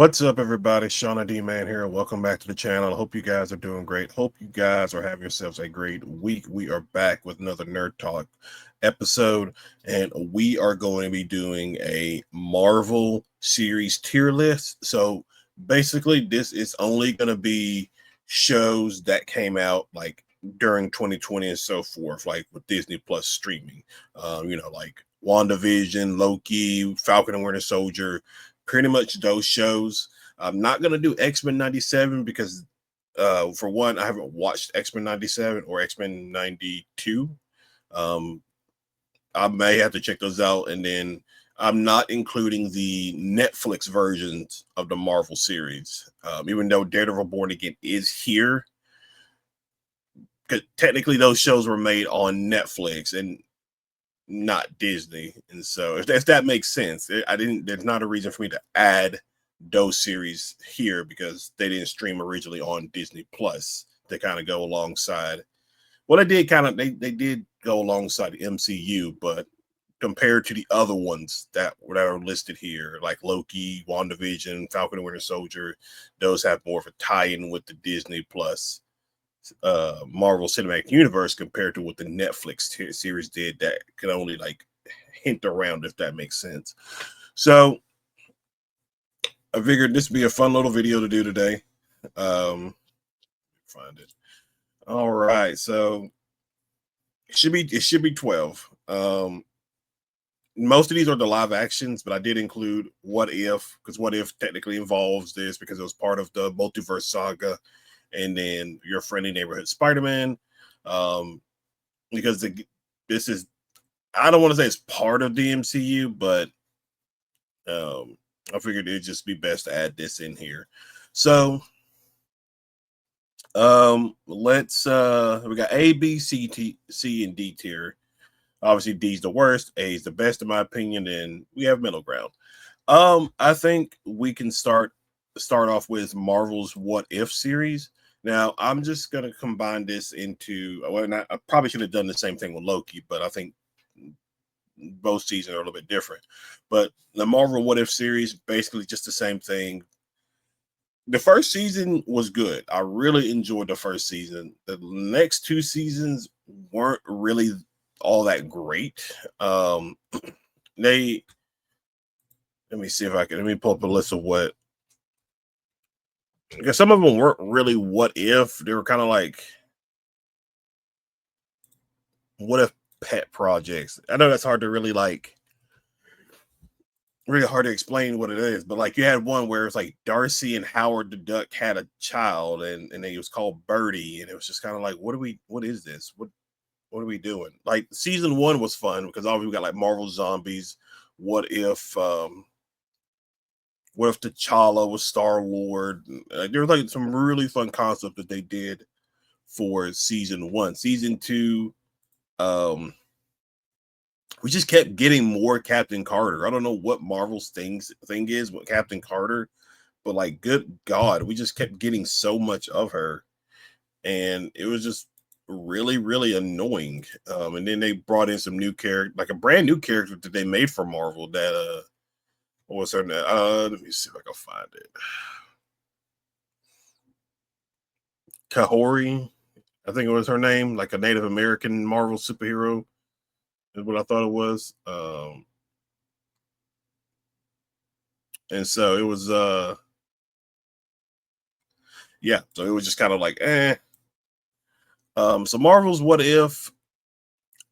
What's up, everybody? Shauna D Man here. Welcome back to the channel. I hope you guys are doing great. Hope you guys are having yourselves a great week. We are back with another Nerd Talk episode, and we are going to be doing a Marvel series tier list. So basically, this is only going to be shows that came out like during 2020 and so forth, like with Disney Plus streaming. Like WandaVision, Loki, Falcon and Winter Soldier, pretty much those shows. I'm not gonna do X-Men 97 because for one, I haven't watched X-Men 97 or X-Men 92. Um I may have to check those out, and then I'm not including the Netflix versions of the Marvel series. Even though Daredevil Born Again is here, because technically those shows were made on Netflix and not Disney. And so if that makes sense, there's not a reason for me to add those series here because they didn't stream originally on Disney Plus to kind of go alongside. Well, they did go alongside the MCU, but compared to the other ones that are listed here, like Loki, WandaVision, Falcon and Winter Soldier, those have more of a tie-in with the Disney Plus Marvel Cinematic Universe compared to what the Netflix series did that could only like hint around, if that makes sense. So I figured this would be a fun little video to do today. Find it. All right, so it should be 12. Most of these are the live actions, but I did include What If, because What If technically involves this because it was part of the multiverse saga, and then Your Friendly Neighborhood Spider-Man. Because this is, I don't want to say it's part of the MCU, but I figured it'd just be best to add this in here. So let's we got A, B, C, and D tier. Obviously, D's the worst, A is the best in my opinion, and we have middle ground. I think we can start off with Marvel's What If series. Now, I'm just gonna combine this into, well, I probably should have done the same thing with Loki, but I think both seasons are a little bit different. But the Marvel What If series, basically just the same thing. The first season was good. I really enjoyed the first season. The next two seasons weren't really all that great. They Let me see if I can, let me pull up a list of what, because some of them weren't really what if, they were kind of like what if pet projects. I know that's hard to really hard to explain what it is, but like you had one where it's like Darcy and Howard the Duck had a child, and it was called Birdie, and it was just kind of like, what is this? What are we doing? Like season one was fun because obviously we got like Marvel Zombies. What if T'Challa was Star Lord? There was like some really fun concept that they did for season one. Season two, we just kept getting more Captain Carter. I don't know what Marvel's thing is with Captain Carter, but like, good God, we just kept getting so much of her, and it was just really, really annoying. And then they brought in some new character, like a brand new character that they made for Marvel. That what was her name? Let me see if I can find it. Kahori, I think it was her name, like a Native American Marvel superhero is what I thought it was. And so it was yeah, so it was just kind of like so Marvel's What If,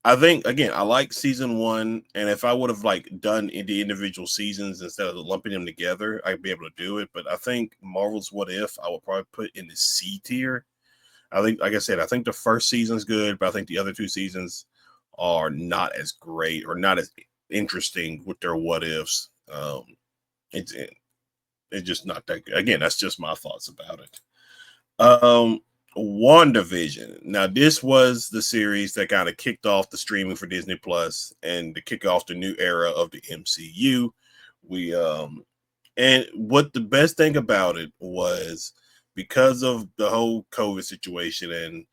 I think, again, I like season one, and if I would have like done the individual seasons instead of lumping them together, I'd be able to do it. But I think Marvel's What If I would probably put in the C tier. I think, like I said, I think the first season's good, but I think the other two seasons are not as great or not as interesting with their what ifs. It's it's just not that good. Again, that's just my thoughts about it. Um, WandaVision. Now, this was the series that kind of kicked off the streaming for Disney Plus and to kick off the new era of the MCU. We And what the best thing about it was, because of the whole COVID situation and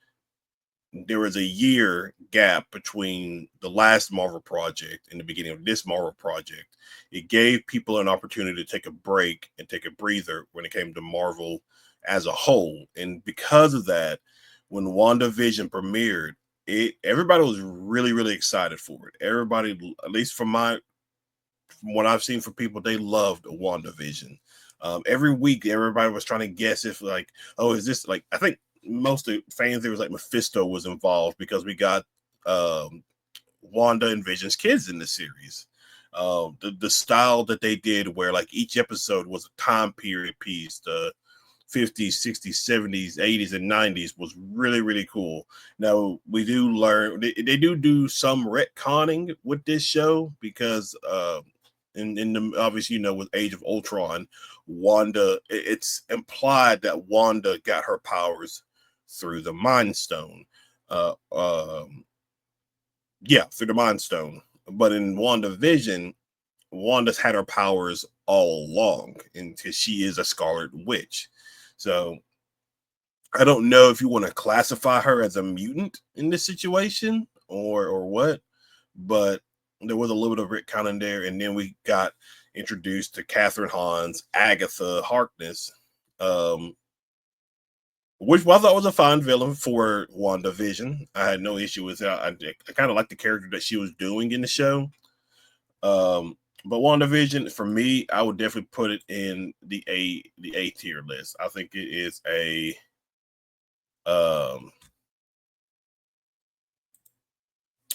there was a year gap between the last Marvel project and the beginning of this Marvel project. It gave people an opportunity to take a break and take a breather when it came to Marvel as a whole. And because of that, when WandaVision premiered, everybody was really, really excited for it. Everybody, at least from what I've seen from people, they loved WandaVision. Every week, everybody was trying to guess if, like, oh, is this like? I think most of the fans there was like Mephisto was involved because we got Wanda and Vision's kids in the series. The style that they did, where like each episode was a time period piece, the 50s, 60s, 70s, 80s, and 90s was really, really cool. Now, we do learn, they do some retconning with this show because in the obviously, with Age of Ultron, Wanda, it's implied that Wanda got her powers through the Mind Stone. Uh, um, yeah, through the Mind Stone. But in WandaVision, Wanda's had her powers all along, and she is a Scarlet Witch. So I don't know if you want to classify her as a mutant in this situation or what, but there was a little bit of retconning there, and then we got introduced to Catherine Hahn's Agatha Harkness, which I thought was a fine villain for WandaVision. I had no issue with that. I kind of liked the character that she was doing in the show. But WandaVision, for me, I would definitely put it in the A tier list. I think it is a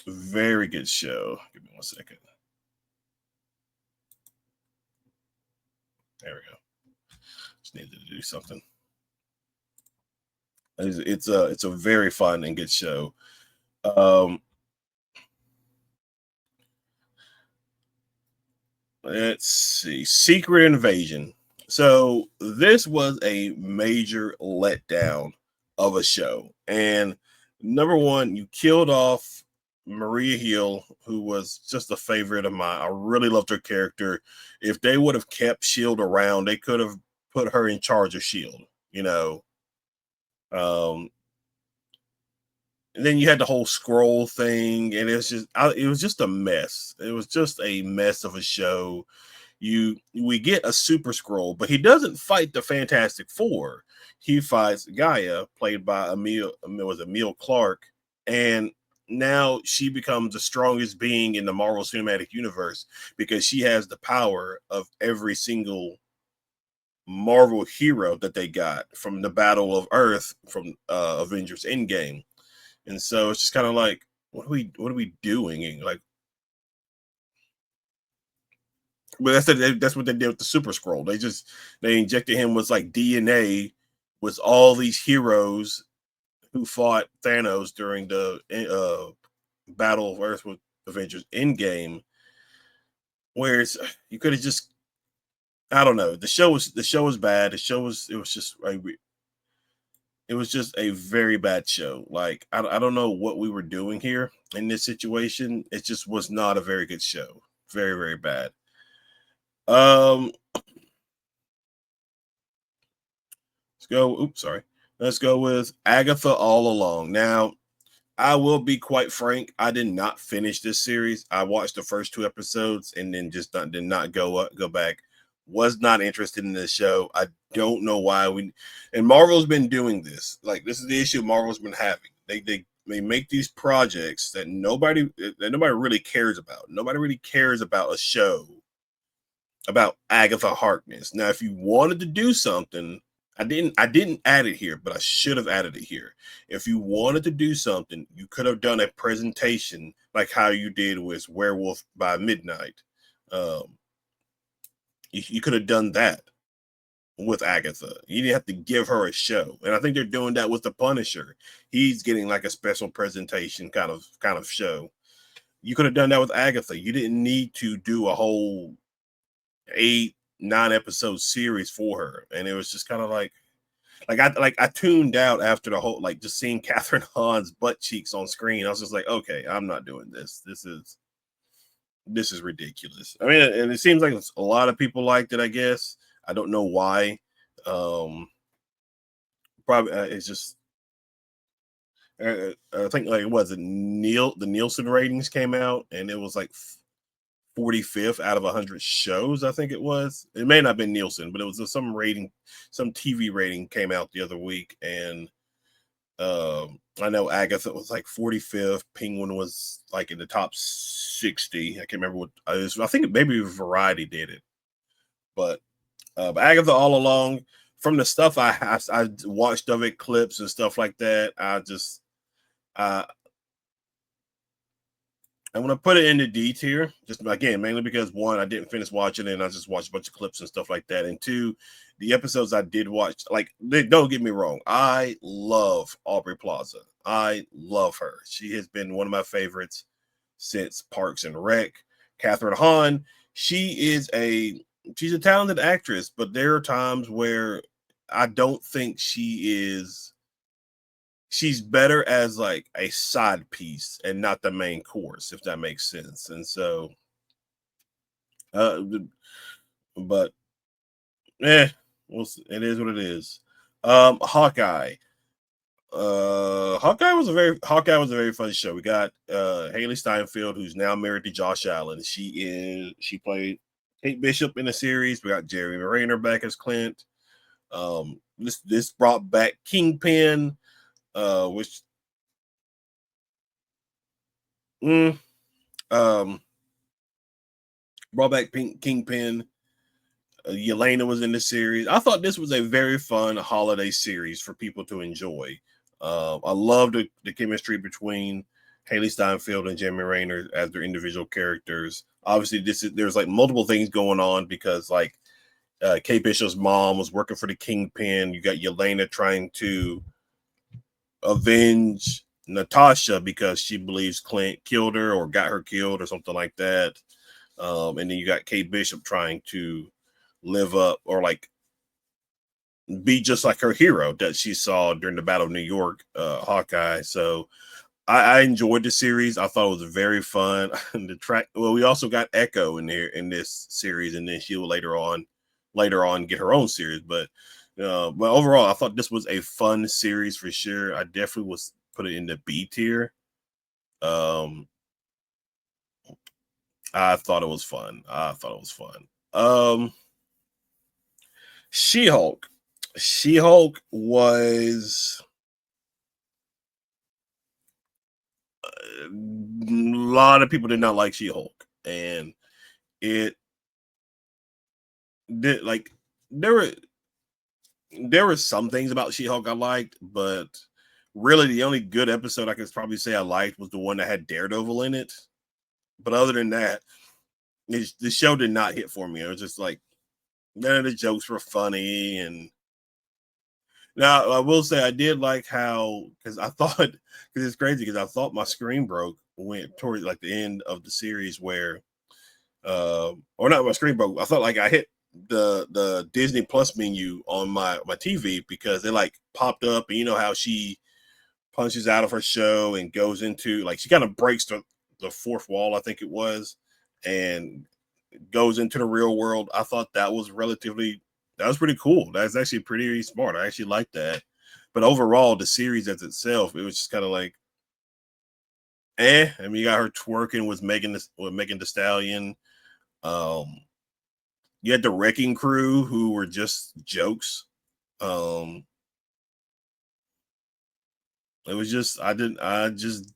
very good show. Give me 1 second. There we go. Just needed to do something. It's a very fun and good show. Let's see. Secret Invasion. So this was a major letdown of a show. And number one, you killed off Maria Hill, who was just a favorite of mine. I really loved her character. If they would have kept Shield around, they could have put her in charge of Shield, you know. Um, and then you had the whole scroll thing, and it was just a mess. It was just a mess of a show. We get a super scroll, but he doesn't fight the Fantastic Four. He fights Gaia, played by Emil Clark, and now she becomes the strongest being in the Marvel Cinematic Universe because she has the power of every single Marvel hero that they got from the Battle of Earth from Avengers Endgame. And so it's just kind of like, what are we doing? And like, but that's what they did with the Super Scroll. They injected him with like DNA with all these heroes who fought Thanos during the Battle of Earth with Avengers Endgame. Whereas you could have just, I don't know. The show was bad. It was just a very bad show. Like I don't know what we were doing here in this situation. It just was not a very good show. Very, very bad. Um, let's go. Oops, sorry. Let's go with Agatha All Along. Now, I will be quite frank. I did not finish this series. I watched the first 2 episodes and then did not go back. Was not interested in this show. I don't know why and Marvel's been doing this. Like this is the issue Marvel's been having. They make these projects that nobody really cares about. Nobody really cares about a show about Agatha Harkness. Now, if you wanted to do something, I didn't add it here, but I should have added it here. If you wanted to do something, you could have done a presentation like how you did with Werewolf by Midnight. Um, you could have done that with Agatha. You didn't have to give her a show. And I think they're doing that with the Punisher. He's getting like a special presentation kind of show. You could have done that with Agatha. You didn't need to do a whole 8, 9 episode series for her. And it was just kind of I tuned out after the whole, like, just seeing Catherine Hahn's butt cheeks on screen. I was just like, okay, I'm not doing this. This is ridiculous. I mean, and it seems like a lot of people liked it, I guess. I don't know why. Probably it's just I think like was it the Nielsen ratings came out, and it was like 45th out of 100 shows. I think it was. It may not have been Nielsen, but it was some rating, some TV rating came out the other week, and I know Agatha was like 45th. Penguin was like in the top 60. I can't remember what I think maybe Variety did it, but Agatha all along, from the stuff I watched of it, clips and stuff like that, I I'm gonna put it in the D tier, just again mainly because one, I didn't finish watching it, and I just watched a bunch of clips and stuff like that, and two, the episodes I did watch, like don't get me wrong, I love Aubrey Plaza. I love her. She has been one of my favorites since Parks and Rec. Catherine Hahn, she's a talented actress, but there are times where I don't think she's better as like a side piece and not the main course, if that makes sense. And so, uh, but it is what it is. Hawkeye. Hawkeye was a very fun show. We got Haley Steinfeld, who's now married to Josh Allen. She played Kate Bishop in the series. We got Jeremy Renner back as Clint. This brought back Kingpin, which mm, um brought back Kingpin. Yelena was in the series. I thought this was a very fun holiday series for people to enjoy. I love the chemistry between Haley Steinfeld and Jeremy Renner as their individual characters. Obviously, there's like multiple things going on because like Kate Bishop's mom was working for the Kingpin. You got Yelena trying to avenge Natasha because she believes Clint killed her or got her killed or something like that. And then you got Kate Bishop trying to live up or like be just like her hero that she saw during the Battle of New York, Hawkeye. So I enjoyed the series. I thought it was very fun. The track. Well, we also got Echo in here in this series, and then she'll later on get her own series. But overall, I thought this was a fun series for sure. I definitely was put it in the B tier. Um, I thought it was fun. She-Hulk. She-Hulk was a lot of people did not like She-Hulk, and it did like there were there were some things about She-Hulk I liked, but really the only good episode I could probably say I liked was the one that had Daredevil in it. But other than that, the show did not hit for me. It was just like none of the jokes were funny. And now I will say I did like how, because I thought, because it's crazy, because I thought my screen broke went towards like the end of the series where or not my screen broke. I thought like I hit the Disney Plus menu on my TV because it like popped up, and you know how she punches out of her show and goes into like she kind of breaks the fourth wall, I think it was, and goes into the real world. I thought that was pretty cool. That's actually pretty smart. I actually like that. But overall, the series as itself, it was just kind of like, I mean, you got her twerking with Megan the Stallion. Um, you had the Wrecking Crew who were just jokes. Um, it was just I just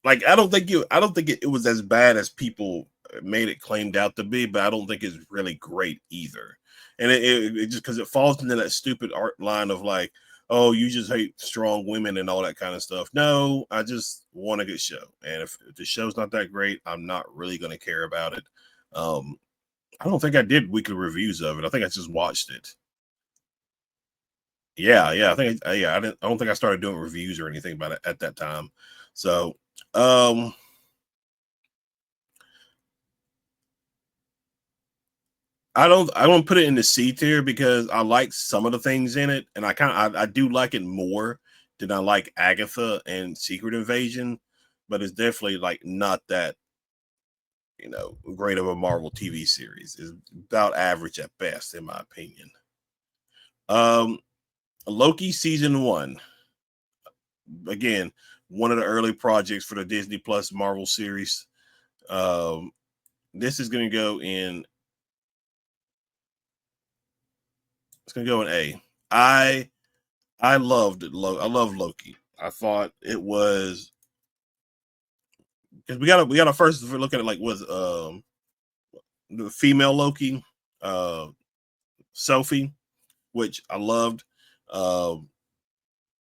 like I don't think it was as bad as people made it claimed out to be, but I don't think it's really great either. And it just because it falls into that stupid art line of like, oh, you just hate strong women and all that kind of stuff. No, I just want a good show, and if the show's not that great, I'm not really going to care about it. Um, I don't think I did weekly reviews of it. I think I just watched it. Yeah. I think yeah, I don't think I started doing reviews or anything about it at that time. So, um, I don't put it in the C tier because I like some of the things in it, and I do like it more than I like Agatha and Secret Invasion, but it's definitely like not that great of a Marvel TV series. It's about average at best, in my opinion. Um, Loki season one. again, one of the early projects for the Disney Plus Marvel series. This is going to go in. It's going to go in A. I loved it. I love Loki. I thought it was because we got to first look at it like was the female Loki, Sophie, which I loved.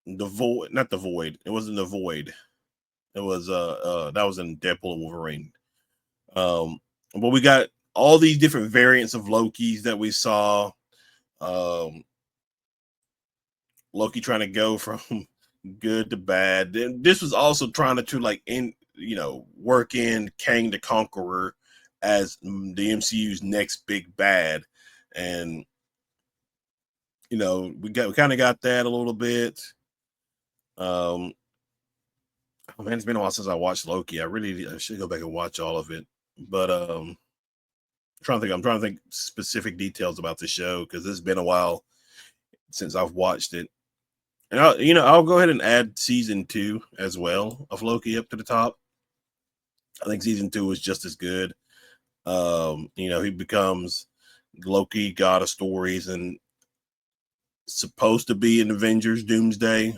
The Void, not the Void. It wasn't the Void. It was that was in Deadpool and Wolverine. But we got all these different variants of Lokis that we saw. Loki trying to go from good to bad. Then this was also trying to like work in Kang the Conqueror as the MCU's next big bad, and we kind of got that a little bit. Oh man, it's been a while since I watched Loki. I should go back and watch all of it. But I'm trying to think specific details about the show because it's been a while since I've watched it. And I'll go ahead and add season 2 as well of Loki up to the top. I think season 2 was just as good. He becomes Loki, god of stories, and supposed to be an Avengers Doomsday.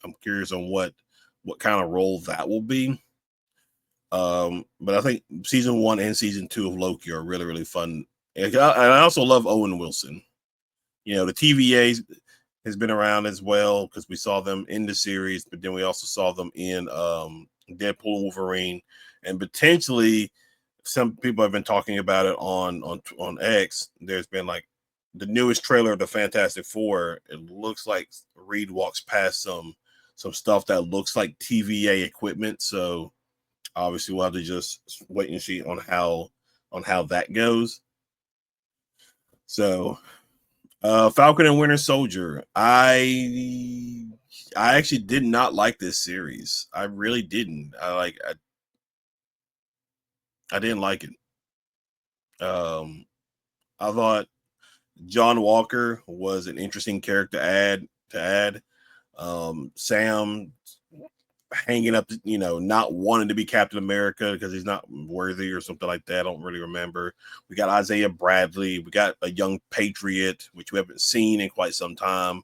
I'm curious on what kind of role that will be. But I think season 1 and season 2 of Loki are really, really fun. And I also love Owen Wilson. The TVA has been around as well because we saw them in the series, but then we also saw them in Deadpool and Wolverine, and potentially some people have been talking about it on X. There's been like the newest trailer of the Fantastic Four. It looks like Reed walks past some stuff that looks like TVA equipment. So obviously we'll have to just wait and see on how that goes. So Falcon and Winter Soldier. I actually did not like this series. I really didn't. I didn't like it. I thought John Walker was an interesting character to add. Sam hanging up, not wanting to be Captain America because he's not worthy or something like that. I don't really remember. We got Isaiah Bradley. We got a young Patriot, which we haven't seen in quite some time.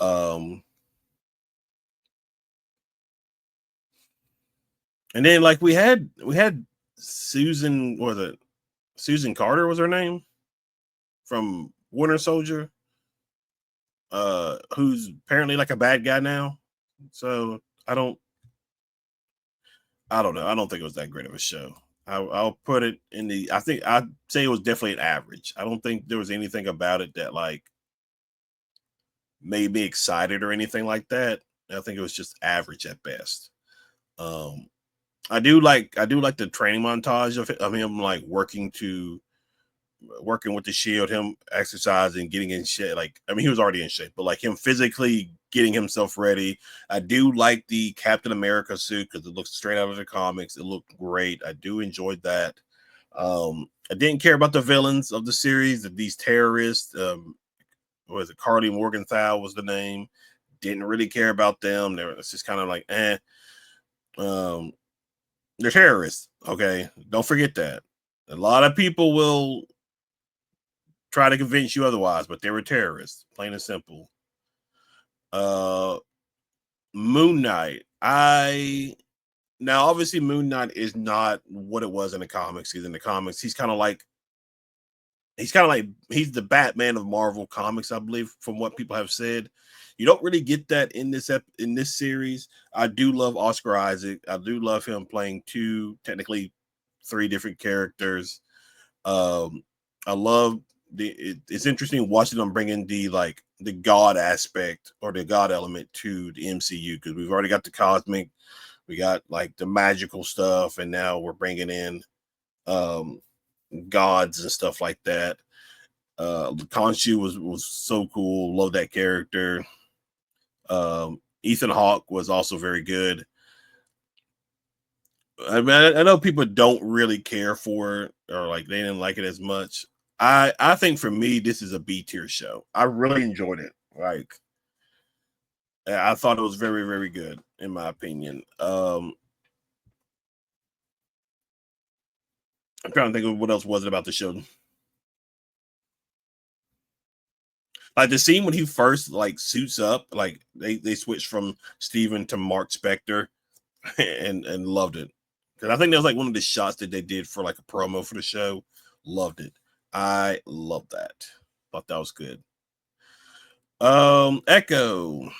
And then like we had Susan, Susan Carter was her name from Winter Soldier, who's apparently like a bad guy now. So I don't know. I don't think it was that great of a show. I'll put it in the. I think I'd say it was definitely an average. I don't think there was anything about it that like made me excited or anything like that. I think it was just average at best. I do like the training montage of him like working with the Shield, him exercising, getting in shape. Like, I mean, he was already in shape, but like him physically getting himself ready. I do like the Captain America suit because it looks straight out of the comics. It looked great. I do enjoy that. I didn't care about the villains of the series, these terrorists. What was it? Carly Morgenthau was the name. Didn't really care about them. It's just kind of like, they're terrorists. Okay, don't forget that. A lot of people will try to convince you otherwise, but they were terrorists, plain and simple. Moon Knight. Now obviously Moon Knight is not what it was in the comics. He's in the comics. He's kind of like he's the Batman of Marvel Comics, I believe, from what people have said. You don't really get that in this series. I do love Oscar Isaac. I do love him playing technically 3 different characters. I love it's interesting watching them bring in the God aspect or the God element to the MCU because we've already got the cosmic, we got like the magical stuff, and now we're bringing in gods and stuff like that. Khonshu was so cool. Love that character. Ethan Hawke was also very good. I mean, I know people don't really care for it or like they didn't like it as much. I think for me, this is a B tier show. I really enjoyed it. Like I thought it was very, very good, in my opinion. I'm trying to think of what else was it about the show. Like the scene when he first like suits up, like they switched from Steven to Mark Spector, and loved it. Because I think that was like one of the shots that they did for like a promo for the show. Loved it. I love that. Thought that was good. Echo.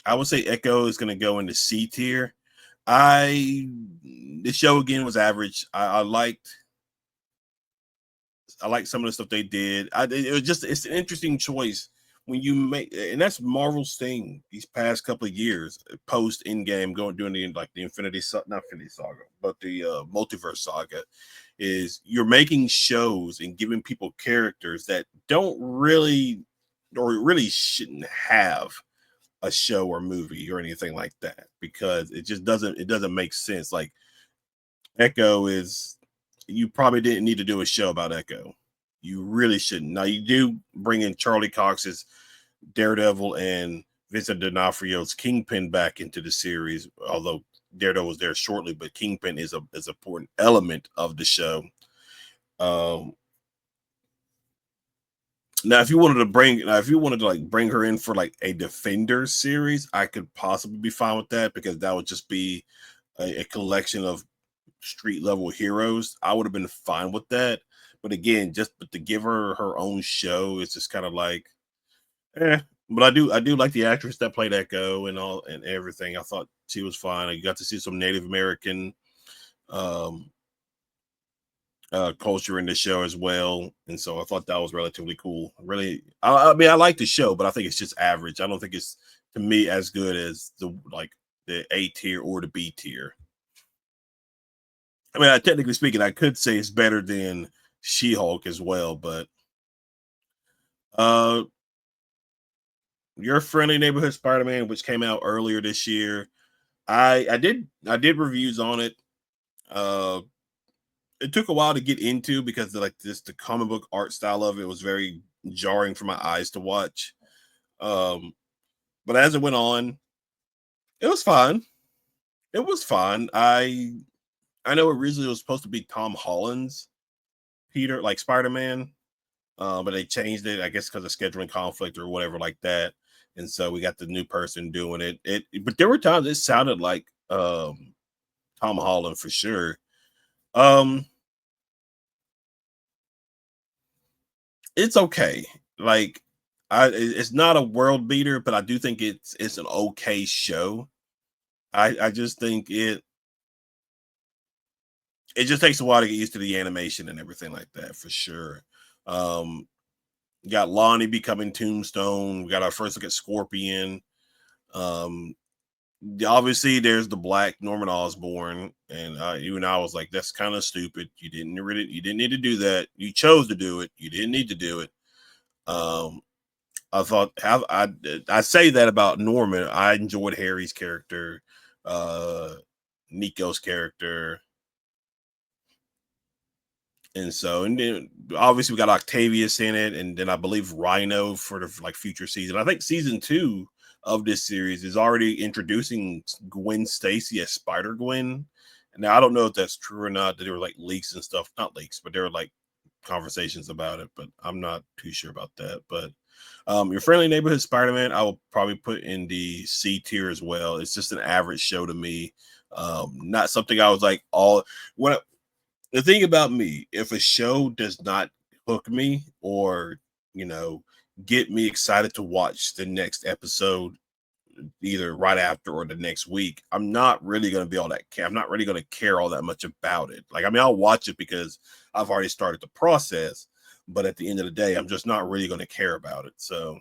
I would say Echo is going to go into C tier. The show again was average. I liked some of the stuff they did. It was just it's an interesting choice when you make, and that's Marvel's thing these past couple of years post Endgame, going doing the like the not Infinity Saga, but the Multiverse Saga, is you're making shows and giving people characters that don't really or really shouldn't have a show or movie or anything like that, because it doesn't make sense. Like Echo is, you probably didn't need to do a show about Echo. You really shouldn't. Now you do bring in Charlie Cox's Daredevil and Vincent D'Onofrio's Kingpin back into the series, although Daredevil was there shortly, but Kingpin is an important element of the show. Um, if you wanted to like bring her in for like a Defender series, I could possibly be fine with that, because that would just be a collection of street level heroes. I would have been fine with that. But again, but to give her her own show, it's just kind of like, eh. But I do like the actress that played Echo and all and everything. I thought she was fine. I got to see some Native American um, culture in the show as well, and so I thought that was relatively cool. Really, I mean, I like the show, but I think it's just average. I don't think it's, to me, as good as the A tier or the B tier. I mean, technically speaking, I could say it's better than She-Hulk as well, but uh, your friendly neighborhood Spider-Man, which came out earlier this year, I did reviews on it. Uh, it took a while to get into, because the comic book art style of it was very jarring for my eyes to watch. Um, but as it went on, it was fine. It was fine. I know originally it was supposed to be Tom Holland's Peter, like Spider-Man, but they changed it, I guess, because of scheduling conflict or whatever like that. And so we got the new person doing it. But there were times it sounded like Tom Holland for sure. Um, it's okay. Like, it's not a world beater, but I do think it's an okay show. I just think it just takes a while to get used to the animation and everything like that for sure. Um, we got Lonnie becoming Tombstone. We got our first look at Scorpion. Um, obviously there's the black Norman Osborn, and even I was like, that's kind of stupid. You didn't need to do that. You chose to do it. You didn't need to do it. Um, I thought, I say that about Norman. I enjoyed Harry's character, uh, Nico's character, and then obviously we got Octavius in it, and then I believe Rhino for the like future season. I think season 2 of this series is already introducing Gwen Stacy as Spider Gwen. Now I don't know if that's true or not. That there were like leaks and stuff, not leaks, but there were like conversations about it. But I'm not too sure about that. But your friendly neighborhood Spider-Man, I will probably put in the C tier as well. It's just an average show to me. Not something I was like all when the thing about me, if a show does not hook me or, you know, get me excited to watch the next episode either right after or the next week, I'm not really going to be all that care. I'm not really going to care all that much about it. Like, I mean, I'll watch it because I've already started the process, but at the end of the day, I'm just not really going to care about it. So,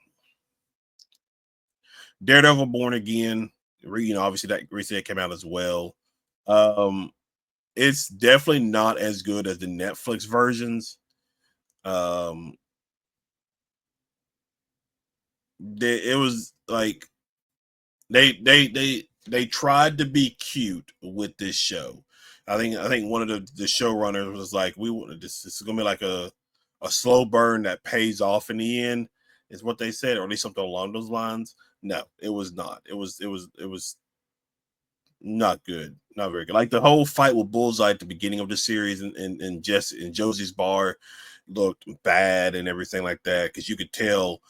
Daredevil Born Again, obviously that recently came out as well. Um, it's definitely not as good as the Netflix versions. Um, it was like they tried to be cute with this show. I think one of the showrunners was like, we want this is gonna be like a slow burn that pays off in the end, is what they said, or at least something along those lines. No, it was not. It was not good. Not very good. Like the whole fight with Bullseye at the beginning of the series and Jesse and Josie's bar looked bad and everything like that, because you could tell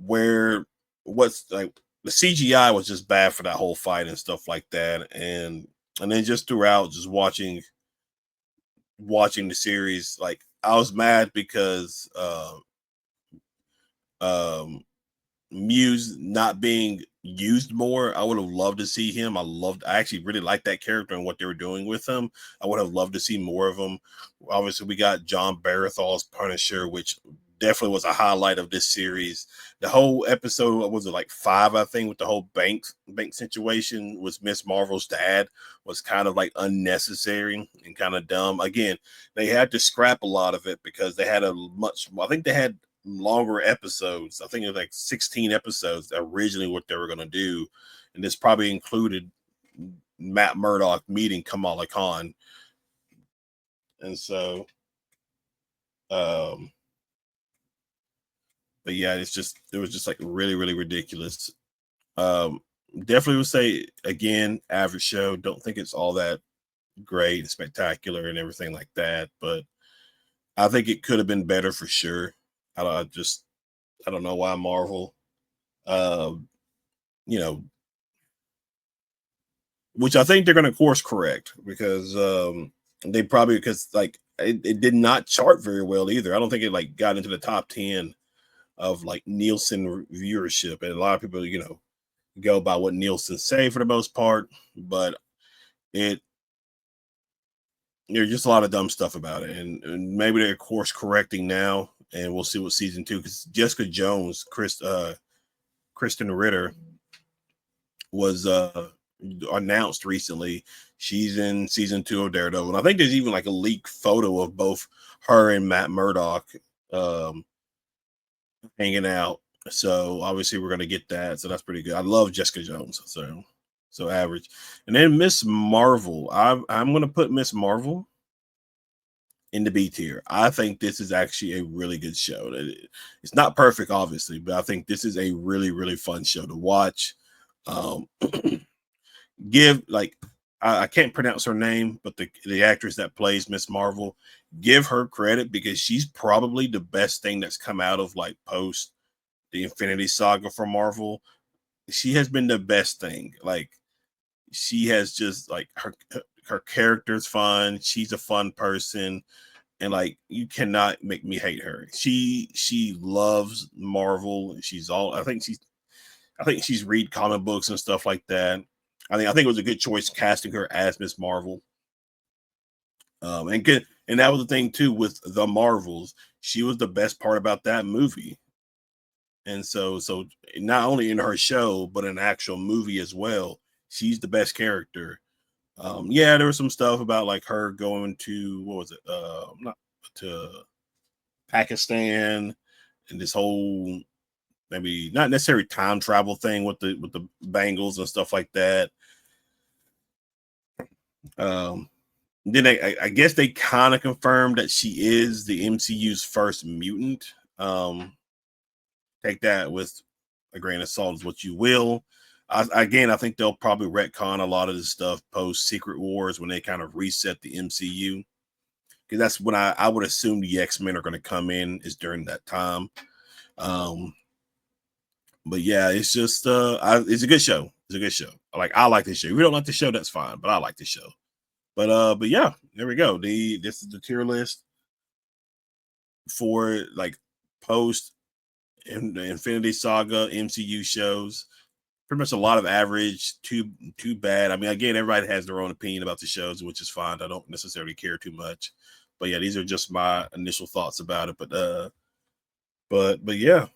where what's like the CGI was just bad for that whole fight and stuff like that. And then just throughout, just watching the series, like I was mad because um Muse not being used more. I would have loved to see him. I actually really liked that character and what they were doing with him. I would have loved to see more of him. Obviously, we got John Barenthal's Punisher, which definitely was a highlight of this series. The whole episode, was it like 5, I think, with the whole bank situation was Miss Marvel's dad, was kind of like unnecessary and kind of dumb. Again, they had to scrap a lot of it because they had I think they had longer episodes. I think it was like 16 episodes originally what they were going to do, and this probably included Matt Murdock meeting Kamala Khan. And so but yeah, it was just like really, really ridiculous. Definitely would say again, average show. Don't think it's all that great and spectacular and everything like that, but I think it could have been better for sure. I don't know why Marvel, you know, which I think they're going to course correct, because they probably, because like it did not chart very well either. I don't think it like got into the top 10 of like Nielsen viewership, and a lot of people, go by what Nielsen say for the most part, but there's just a lot of dumb stuff about it, and maybe they're course correcting now, and we'll see what season 2, because Jessica Jones, Kristen Ritter was announced recently. She's in season 2 of Daredevil, and I think there's even like a leaked photo of both her and Matt Murdock hanging out. So obviously we're gonna get that. So that's pretty good. I love Jessica Jones. So average. And then Miss Marvel. I'm gonna put Miss Marvel in the B tier. I think this is actually a really good show. It's not perfect, obviously, but I think this is a really, really fun show to watch. I can't pronounce her name, but the actress that plays Miss Marvel, give her credit, because she's probably the best thing that's come out of like post the Infinity Saga for Marvel. She has been the best thing. Like, she has just like her character's fun. She's a fun person, and like you cannot make me hate her. She loves Marvel. I think she's read comic books and stuff like that. I think it was a good choice casting her as Miss Marvel. And that was the thing too with the Marvels. She was the best part about that movie. And so not only in her show, but in an actual movie as well, she's the best character. Yeah, there was some stuff about like her going to, what was it? Not to Pakistan, and this whole, maybe not necessarily time travel thing with the bangles and stuff like that. Then I guess they kind of confirmed that she is the MCU's first mutant. Take that with a grain of salt, is what you will. I think they'll probably retcon a lot of this stuff post Secret Wars, when they kind of reset the MCU, because that's when I would assume the X-Men are going to come in, is during that time. But yeah, it's just it's a good show. It's a good show. I like this show. If you don't like the show, that's fine, but I like the show. But yeah, there we go. This is the tier list for like post in the Infinity Saga MCU shows. Pretty much a lot of average, too bad. I mean, again, everybody has their own opinion about the shows, which is fine. I don't necessarily care too much. But yeah, these are just my initial thoughts about it. But yeah.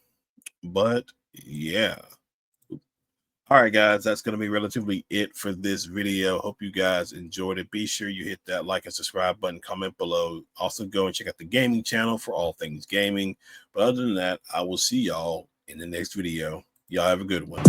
All right, guys, that's going to be relatively it for this video. Hope you guys enjoyed it. Be sure you hit that like and subscribe button, comment below. Also, go and check out the gaming channel for all things gaming. But other than that, I will see y'all in the next video. Y'all have a good one.